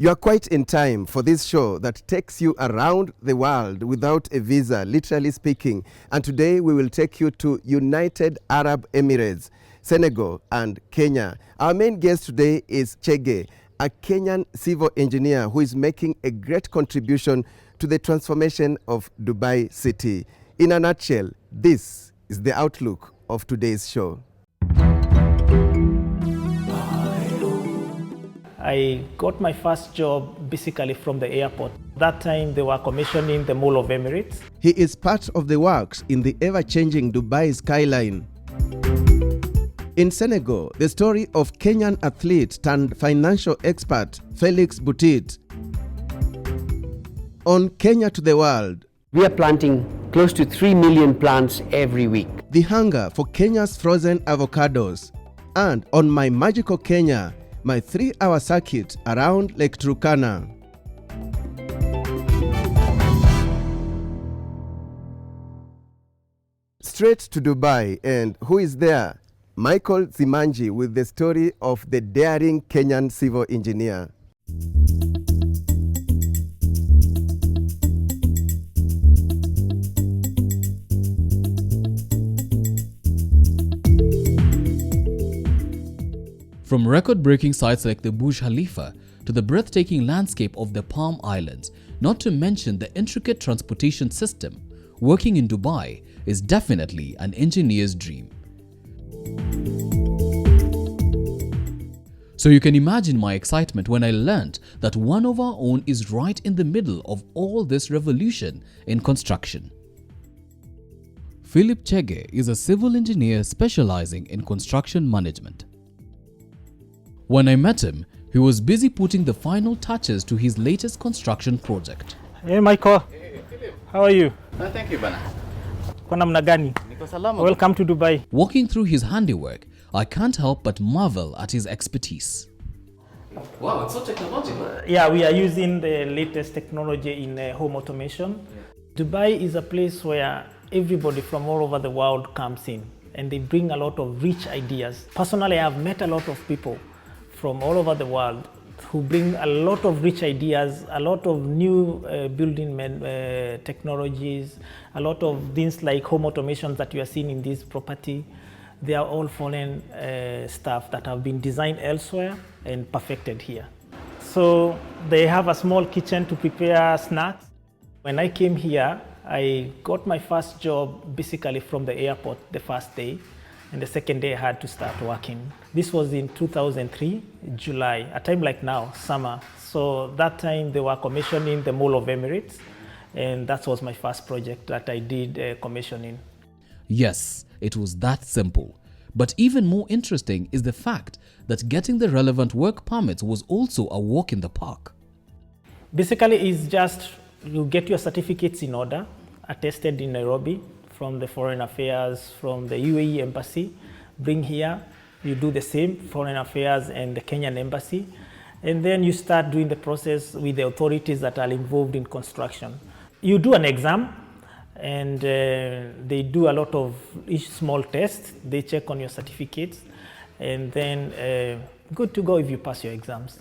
You are quite in time for this show that takes you around the world without a visa, literally speaking. And today we will take you to United Arab Emirates, Senegal and Kenya. Our main guest today is Chege, a Kenyan civil engineer who is making a great contribution to the transformation of Dubai City. In a nutshell, this is the outlook of today's show. I got my first job basically from the airport. That time they were commissioning the Mall of Emirates. He is part of the works in the ever-changing Dubai skyline. In Senegal, the story of Kenyan athlete turned financial expert Felix Boutique. On Kenya to the World, we are planting close to 3 million plants every week. The hunger for Kenya's frozen avocados. And on My Magical Kenya, my 3-hour circuit around Lake Turkana. Straight to Dubai, and who is there? Michael Zimanji with the story of the daring Kenyan civil engineer. From record-breaking sites like the Burj Khalifa to the breathtaking landscape of the Palm Islands, not to mention the intricate transportation system, working in Dubai is definitely an engineer's dream. So you can imagine my excitement when I learned that one of our own is right in the middle of all this revolution in construction. Felix Chege is a civil engineer specializing in construction management. When I met him, he was busy putting the final touches to his latest construction project. Hey Michael, Hey Philip. how are you? Thank you bana. Kwa namna gani? Niko salama. Welcome to Dubai. Walking through his handiwork, I can't help but marvel at his expertise. Wow, it's so technological. Yeah, we are using the latest technology in home automation. Dubai is a place where everybody from all over the world comes in and they bring a lot of rich ideas. Personally, I have met a lot of people from all over the world who bring a lot of rich ideas, a lot of new building technologies, a lot of things like home automations that you are seeing in this property. They are all foreign stuff that have been designed elsewhere and perfected here. So they have a small kitchen to prepare snacks. When I came here, I got my first job basically from the airport the first day. And the second day I had to start working. This was in 2003, July, a time like now, summer. So that time they were commissioning the Mall of Emirates, and that was my first project that I did commissioning. Yes, it was that simple. But even more interesting is the fact that getting the relevant work permits was also a walk in the park. Basically, it's just you get your certificates in order, attested in Nairobi, from the Foreign Affairs, from the UAE Embassy, bring here, you do the same, Foreign Affairs and the Kenyan Embassy, and then you start doing the process with the authorities that are involved in construction. You do an exam, and they do a lot of each small test, they check on your certificates, and then good to go if you pass your exams.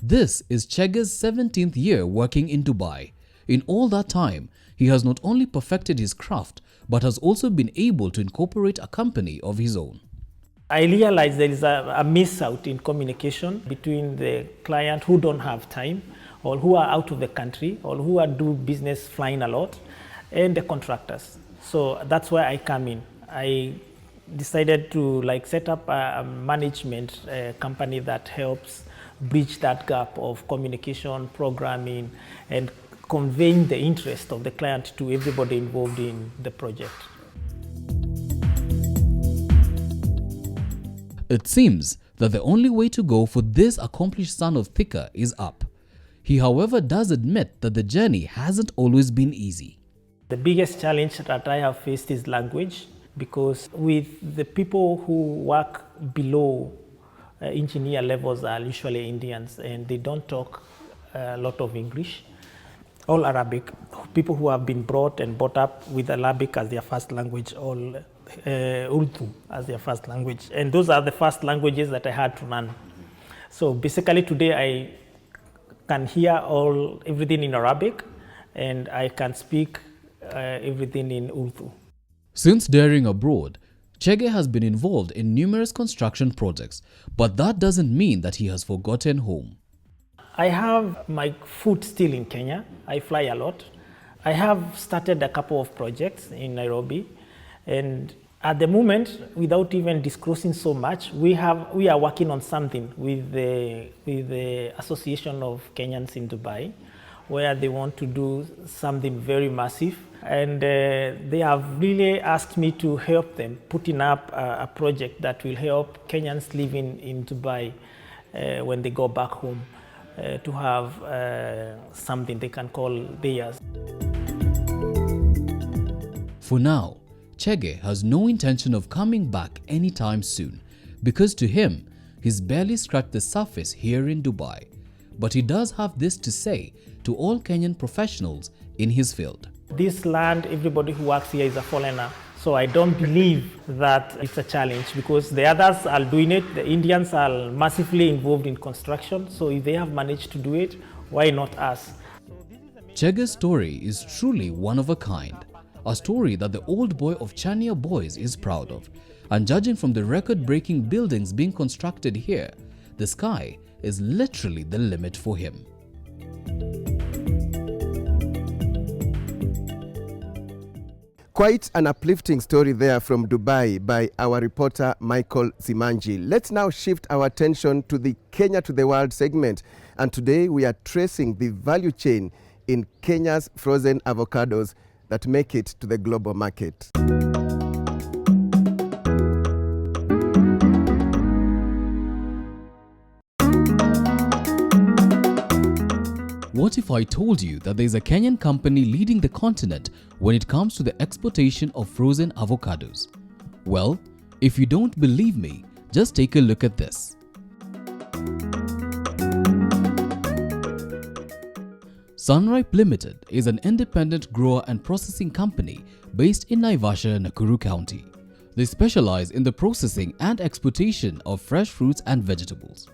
This is Chege's 17th year working in Dubai. In all that time, he has not only perfected his craft, but has also been able to incorporate a company of his own. I realized there is a miss out in communication between the client who don't have time, or who are out of the country, or who are do business flying a lot, and the contractors. So that's where I come in. I decided to set up a management company that helps bridge that gap of communication, programming, and conveying the interest of the client to everybody involved in the project. It seems that the only way to go for this accomplished son of Thika is up. He, however, does admit that the journey hasn't always been easy. The biggest challenge that I have faced is language, because with the people who work below engineer levels are usually Indians, and they don't talk a lot of English, all Arabic. People who have been brought up with Arabic as their first language, all Urdu as their first language. And those are the first languages that I had to learn. So basically today I can hear everything in Arabic, and I can speak everything in Urdu. Since daring abroad, Chege has been involved in numerous construction projects, but that doesn't mean that he has forgotten home. I have my foot still in Kenya. I fly a lot. I have started a couple of projects in Nairobi, and at the moment, without even disclosing so much, we are working on something with the Association of Kenyans in Dubai, where they want to do something very massive. And they have really asked me to help them putting up a project that will help Kenyans living in Dubai when they go back home to have something they can call theirs. For now, Chege has no intention of coming back anytime soon because to him, he's barely scratched the surface here in Dubai. But he does have this to say to all Kenyan professionals in his field. This land, everybody who works here is a foreigner. So I don't believe that it's a challenge because the others are doing it. The Indians are massively involved in construction. So if they have managed to do it, why not us? Chege's story is truly one of a kind. A story that the old boy of Chania Boys is proud of. And judging from the record-breaking buildings being constructed here, the sky is literally the limit for him. Quite an uplifting story there from Dubai by our reporter Michael Simanji. Let's now shift our attention to the Kenya to the World segment. And today we are tracing the value chain in Kenya's frozen avocados that make it to the global market. What if I told you that there is a Kenyan company leading the continent when it comes to the exportation of frozen avocados? Well, if you don't believe me, just take a look at this. Sunripe Limited is an independent grower and processing company based in Naivasha, Nakuru County. They specialize in the processing and exportation of fresh fruits and vegetables.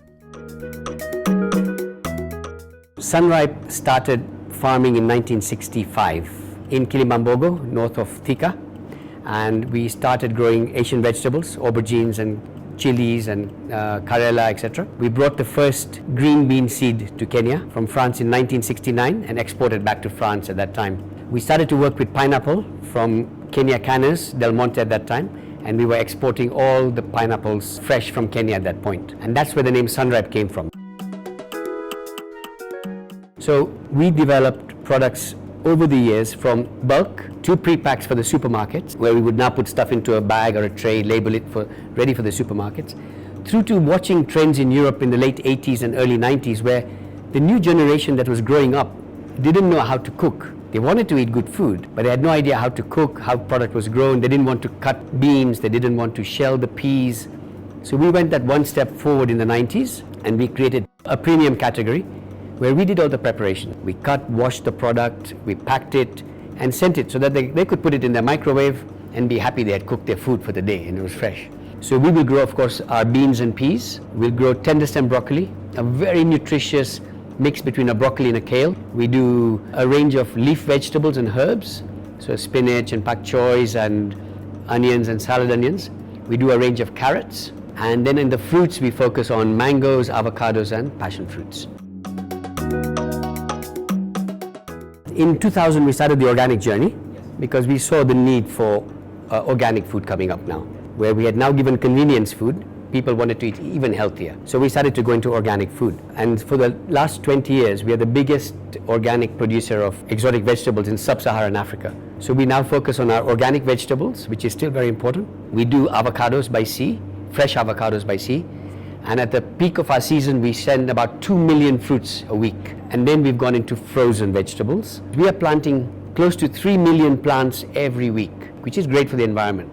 Sunripe started farming in 1965 in Kilimambogo, north of Thika, and we started growing Asian vegetables, aubergines and chilies and karela, etc. We brought the first green bean seed to Kenya from France in 1969 and exported back to France at that time. We started to work with pineapple from Kenya Cannes, Del Monte at that time, and we were exporting all the pineapples fresh from Kenya at that point. And that's where the name Sunripe came from. So we developed products over the years from bulk to pre-packs for the supermarkets, where we would now put stuff into a bag or a tray, label it for ready for the supermarkets, through to watching trends in Europe in the late 80s and early 90s, where the new generation that was growing up didn't know how to cook. They wanted to eat good food, but they had no idea how to cook, how product was grown. They didn't want to cut beans, they didn't want to shell the peas. So we went that one step forward in the 90s, and we created a premium category where we did all the preparation. We cut, washed the product, we packed it and sent it so that they could put it in their microwave and be happy they had cooked their food for the day and it was fresh. So we will grow, of course, our beans and peas. We'll grow tender stem broccoli, a very nutritious mix between a broccoli and a kale. We do a range of leaf vegetables and herbs, so spinach and pak choys and onions and salad onions. We do a range of carrots. And then in the fruits, we focus on mangoes, avocados and passion fruits. In 2000, we started the organic journey because we saw the need for organic food coming up now, where we had now given convenience food, people wanted to eat even healthier. So we started to go into organic food. And for the last 20 years, we are the biggest organic producer of exotic vegetables in sub-Saharan Africa. So we now focus on our organic vegetables, which is still very important. We do avocados by sea, fresh avocados by sea. And at the peak of our season, we send about 2 million fruits a week. And then we've gone into frozen vegetables. We are planting close to 3 million plants every week, which is great for the environment.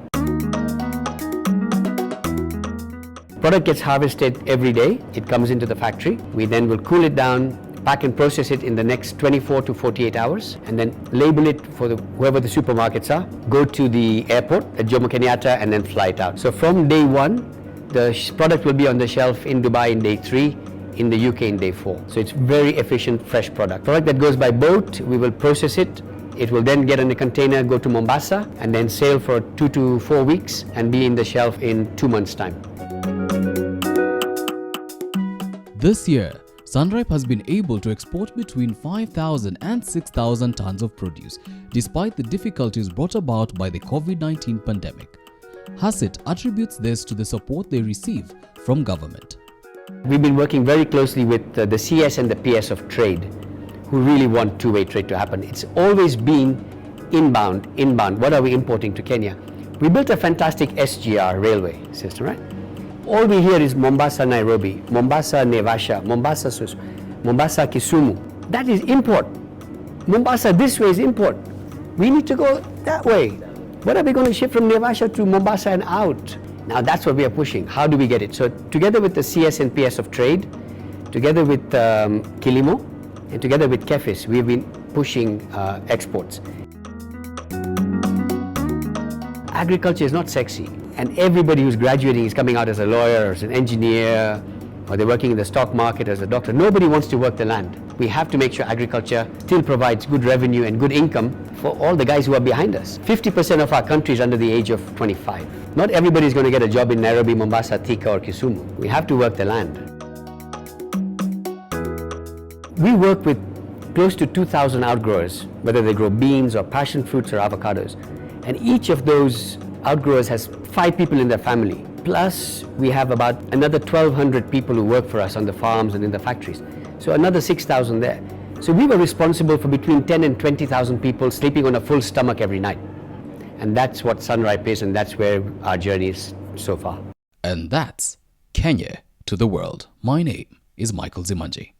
Product gets harvested every day. It comes into the factory. We then will cool it down, pack and process it in the next 24 to 48 hours, and then label it for whoever the supermarkets are, go to the airport at Jomo Kenyatta, and then fly it out. So from day 1, the product will be on the shelf in Dubai in day 3, in the UK in day 4. So it's very efficient, fresh product. Product that goes by boat, we will process it. It will then get in a container, go to Mombasa, and then sail for 2 to 4 weeks and be in the shelf in 2 months' time. This year, Sunripe has been able to export between 5,000 and 6,000 tons of produce, despite the difficulties brought about by the COVID-19 pandemic. Hasit attributes this to the support they receive from government. We've been working very closely with the CS and the PS of trade, who really want two-way trade to happen. It's always been inbound. What are we importing to Kenya? We built a fantastic SGR railway system, right? All we hear is Mombasa, Nairobi, Mombasa, Naivasha, Mombasa, Mombasa, Kisumu. That is import. Mombasa this way is import. We need to go that way. What are we going to ship from Naivasha to Mombasa and out? Now that's what we are pushing. How do we get it? So together with the CS and PS of trade, together with Kilimo, and together with Kefis, we've been pushing exports. Agriculture is not sexy, and everybody who's graduating is coming out as a lawyer, or as an engineer, or they're working in the stock market as a doctor. Nobody wants to work the land. We have to make sure agriculture still provides good revenue and good income for all the guys who are behind us. 50% of our country is under the age of 25. Not everybody is going to get a job in Nairobi, Mombasa, Thika, or Kisumu. We have to work the land. We work with close to 2,000 outgrowers, whether they grow beans or passion fruits or avocados. And each of those outgrowers has 5 people in their family. Plus, we have about another 1,200 people who work for us on the farms and in the factories. So another 6,000 there. So we were responsible for between 10 and 20,000 people sleeping on a full stomach every night. And that's what Sunripe is, and that's where our journey is so far. And that's Kenya to the world. My name is Michael Zimanji.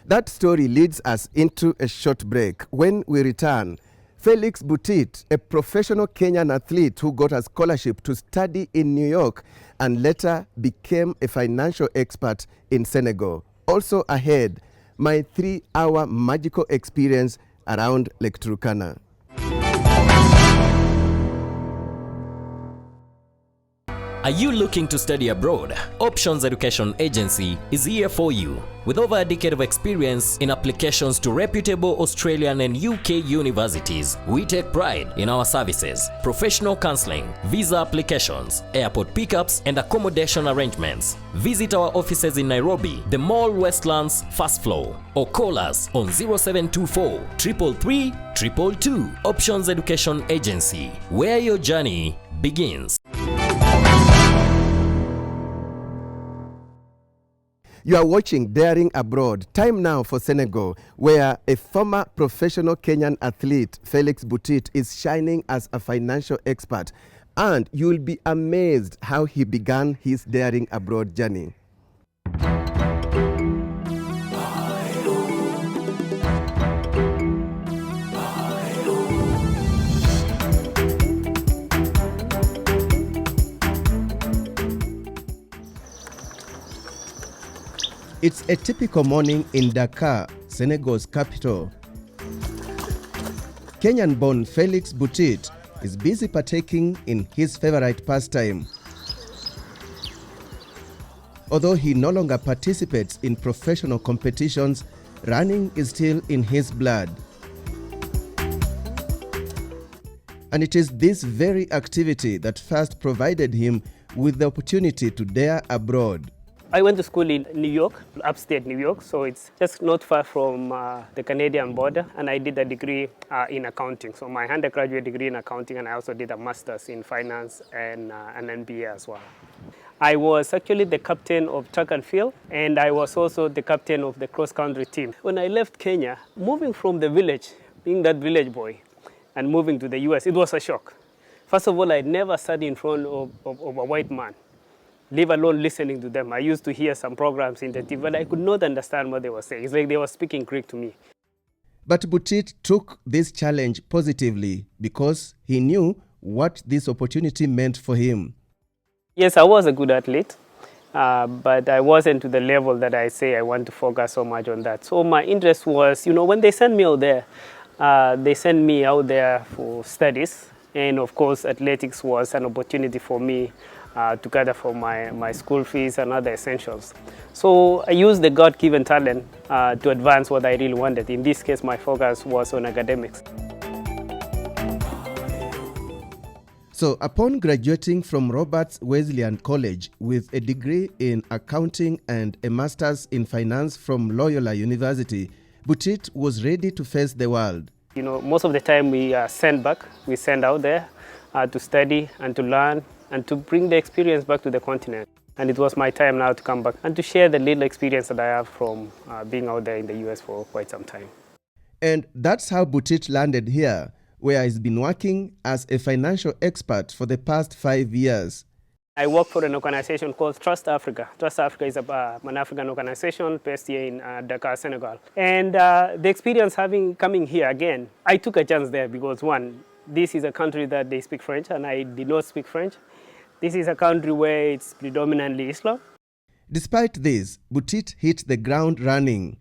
That story leads us into a short break. When we return, Felix Boutique, a professional Kenyan athlete who got a scholarship to study in New York and later became a financial expert in Senegal. Also ahead, my 3-hour magical experience around Lake Turkana. Are you looking to study abroad? Options Education Agency is here for you. With over a decade of experience in applications to reputable Australian and UK universities, we take pride in our services, professional counseling, visa applications, airport pickups, and accommodation arrangements. Visit our offices in Nairobi, the Mall Westlands first floor, or call us on 0724 333 222. Options Education Agency, where your journey begins. You are watching Daring Abroad. Time now for Senegal, where a former professional Kenyan athlete, Felix Boutique, is shining as a financial expert. And you will be amazed how he began his Daring Abroad journey. It's a typical morning in Dakar, Senegal's capital. Kenyan-born Felix Boutique is busy partaking in his favorite pastime. Although he no longer participates in professional competitions, running is still in his blood. And it is this very activity that first provided him with the opportunity to dare abroad. I went to school in New York, upstate New York, so it's just not far from the Canadian border, and I did a degree in accounting. So my undergraduate degree in accounting, and I also did a master's in finance and an MBA as well. I was actually the captain of track and field, and I was also the captain of the cross-country team. When I left Kenya, moving from the village, being that village boy, and moving to the US, it was a shock. First of all, I'd never sat in front of a white man, leave alone listening to them. I used to hear some programs in the TV, but I could not understand what they were saying. It's like they were speaking Greek to me. But Butitt took this challenge positively because he knew what this opportunity meant for him. Yes, I was a good athlete, but I wasn't to the level that I say I want to focus so much on that. So my interest was, when they sent me out there, they sent me out there for studies. And of course, athletics was an opportunity for me to gather for my school fees and other essentials. So I used the God-given talent to advance what I really wanted. In this case, my focus was on academics. So upon graduating from Roberts Wesleyan College with a degree in accounting and a master's in finance from Loyola University, Butitt was ready to face the world. Most of the time we send out there to study and to learn and to bring the experience back to the continent. And it was my time now to come back and to share the little experience that I have from being out there in the US for quite some time. And that's how Butitt landed here, where he's been working as a financial expert for the past 5 years. I work for an organization called Trust Africa. Trust Africa is an African organization based here in Dakar, Senegal. And the experience coming here again, I took a chance there because one, this is a country that they speak French and I did not speak French. This is a country where it's predominantly Islam. Despite this, Butitt hit the ground running.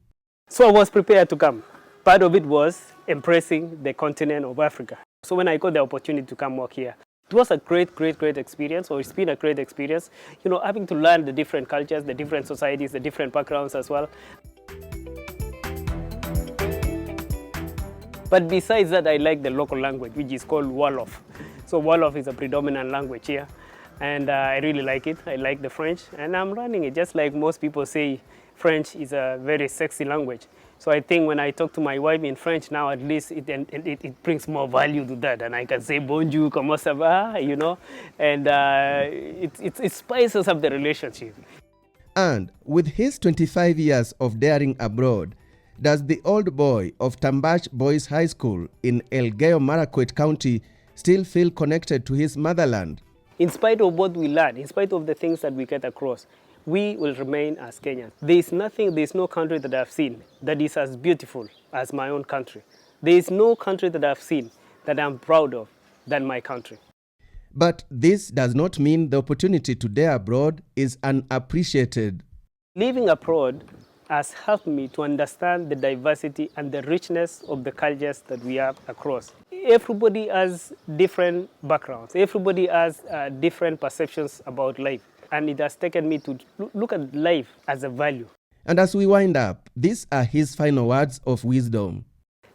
So I was prepared to come. Part of it was embracing the continent of Africa. So when I got the opportunity to come work here, it was a great experience, or it's been a great experience, having to learn the different cultures, the different societies, the different backgrounds as well. But besides that, I like the local language, which is called Wolof. So Wolof is a predominant language here, and I really like it. I like the French, and I'm learning it. Just like most people say, French is a very sexy language. So I think when I talk to my wife in French now, at least it brings more value to that. And I can say bonjour, comment ça va, and it spices up the relationship. And with his 25 years of daring abroad, does the old boy of Tambash Boys High School in Elgeyo Marakwet County still feel connected to his motherland? In spite of what we learn, in spite of the things that we get across, we will remain as Kenyans. There's no country that I've seen that is as beautiful as my own country. There is no country that I've seen that I'm proud of than my country. But this does not mean the opportunity to dare abroad is unappreciated. Living abroad has helped me to understand the diversity and the richness of the cultures that we have across. Everybody has different backgrounds. Everybody has different perceptions about life. And it has taken me to look at life as a value. And as we wind up, these are his final words of wisdom.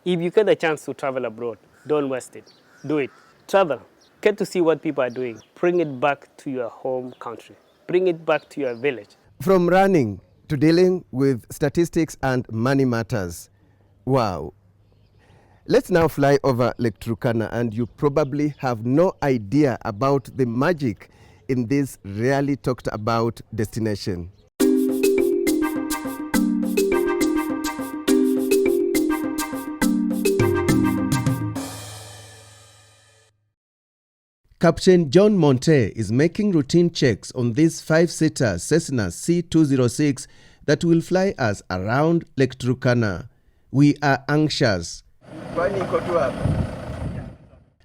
If you get a chance to travel abroad, don't waste it. Do it. Travel. Get to see what people are doing. Bring it back to your home country. Bring it back to your village. From running to dealing with statistics and money matters. Wow. Let's now fly over Lake Turkana, and you probably have no idea about the magic in this rarely talked about destination. Captain John Monte is making routine checks on this 5-seater Cessna C206 that will fly us around Lake Turkana. We are anxious.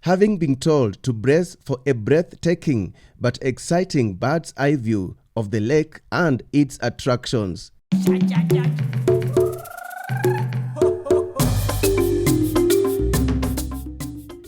Having been told to brace for a breathtaking but exciting bird's eye view of the lake and its attractions.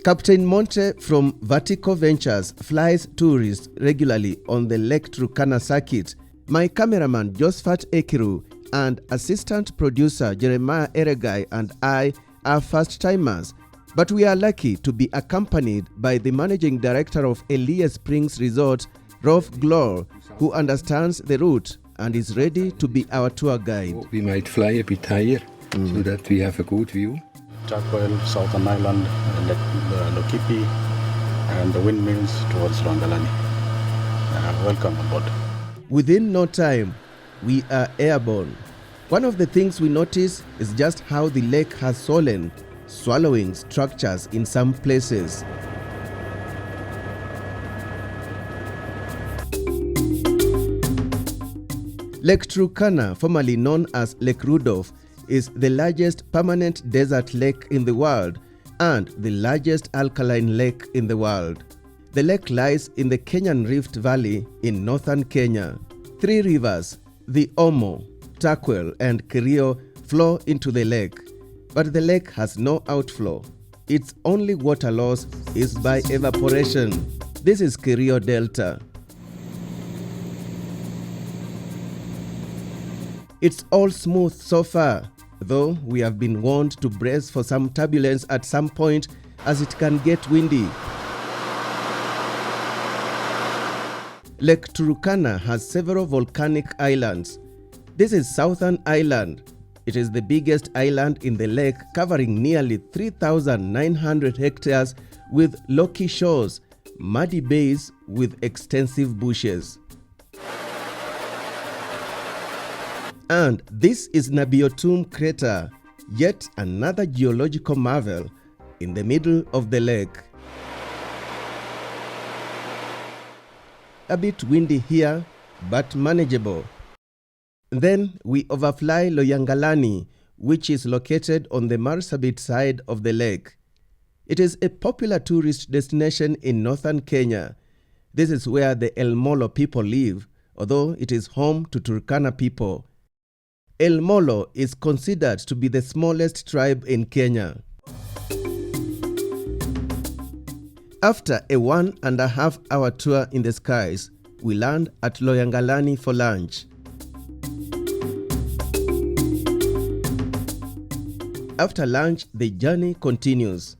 Captain Monte from Vertical Ventures flies tourists regularly on the Lake Turkana circuit. My cameraman Josephat Ekiru and assistant producer Jeremiah Eregai and I are first-timers, but we are lucky to be accompanied by the managing director of Elia Springs Resort, Rolf Glor, who understands the route and is ready to be our tour guide. We might fly a bit higher so that we have a good view. Chakwel, Southern Island, Lokipi, and the windmills towards Rongalani. Welcome aboard. Within no time, we are airborne. One of the things we notice is just how the lake has swallowing structures in some places. Lake Turkana, formerly known as Lake Rudolph, is the largest permanent desert lake in the world and the largest alkaline lake in the world. The lake lies in the Kenyan Rift Valley in northern Kenya. 3 rivers, the Omo, Takwel, and Kerio, flow into the lake, but the lake has no outflow. Its only water loss is by evaporation. This is Kerio Delta. It's all smooth so far, though we have been warned to brace for some turbulence at some point as it can get windy. Lake Turkana has several volcanic islands. This is Southern Island. It is the biggest island in the lake, covering nearly 3,900 hectares with locky shores, muddy bays with extensive bushes. And this is Nabiotum crater, yet another geological marvel in the middle of the lake. A bit windy here, but manageable. Then we overfly Loyangalani, which is located on the Marsabit side of the lake. It is a popular tourist destination in northern Kenya. This is where the El Molo people live, although it is home to Turkana people. El Molo is considered to be the smallest tribe in Kenya. After a 1.5 hour tour in the skies, we land at Loyangalani for lunch. After lunch, the journey continues.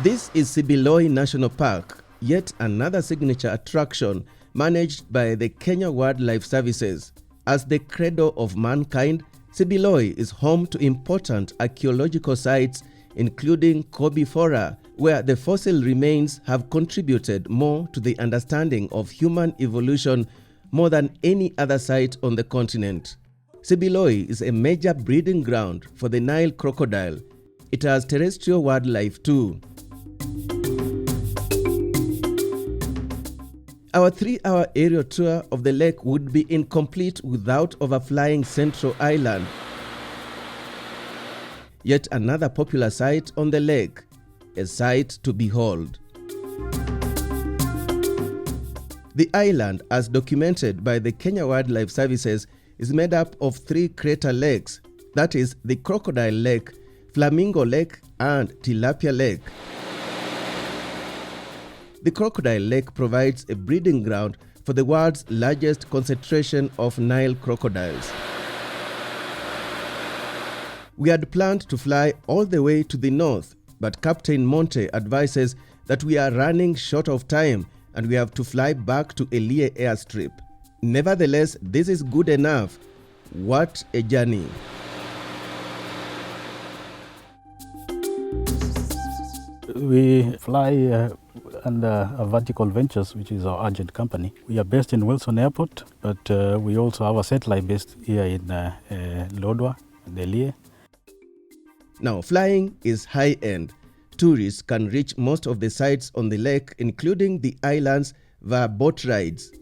This is Sibiloi National Park, yet another signature attraction managed by the Kenya Wildlife Services. As the cradle of mankind, Sibiloi is home to important archaeological sites, including Kobe Fora, where the fossil remains have contributed more to the understanding of human evolution more than any other site on the continent. Sibiloi is a major breeding ground for the Nile crocodile. It has terrestrial wildlife too. Our 3-hour aerial tour of the lake would be incomplete without overflying Central Island, yet another popular site on the lake, a sight to behold. The island, as documented by the Kenya Wildlife Services, is made up of 3 crater lakes, that is the Crocodile Lake, Flamingo Lake, and Tilapia Lake. The Crocodile Lake provides a breeding ground for the world's largest concentration of Nile crocodiles. We had planned to fly all the way to the north, but Captain Monte advises that we are running short of time and we have to fly back to Elie airstrip. Nevertheless, this is good enough. What a journey! We fly under Vertical Ventures, which is our agent company. We are based in Wilson Airport, but we also have a satellite based here in Lodwar and Elie. Now, flying is high-end. Tourists can reach most of the sites on the lake, including the islands, via boat rides.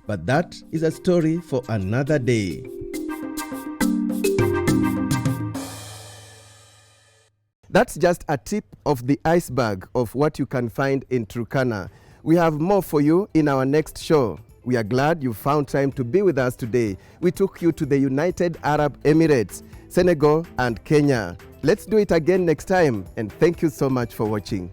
But that is a story for another day. That's just a tip of the iceberg of what you can find in Turkana. We have more for you in our next show. We are glad you found time to be with us today. We took you to the United Arab Emirates, Senegal, and Kenya. Let's do it again next time, and thank you so much for watching.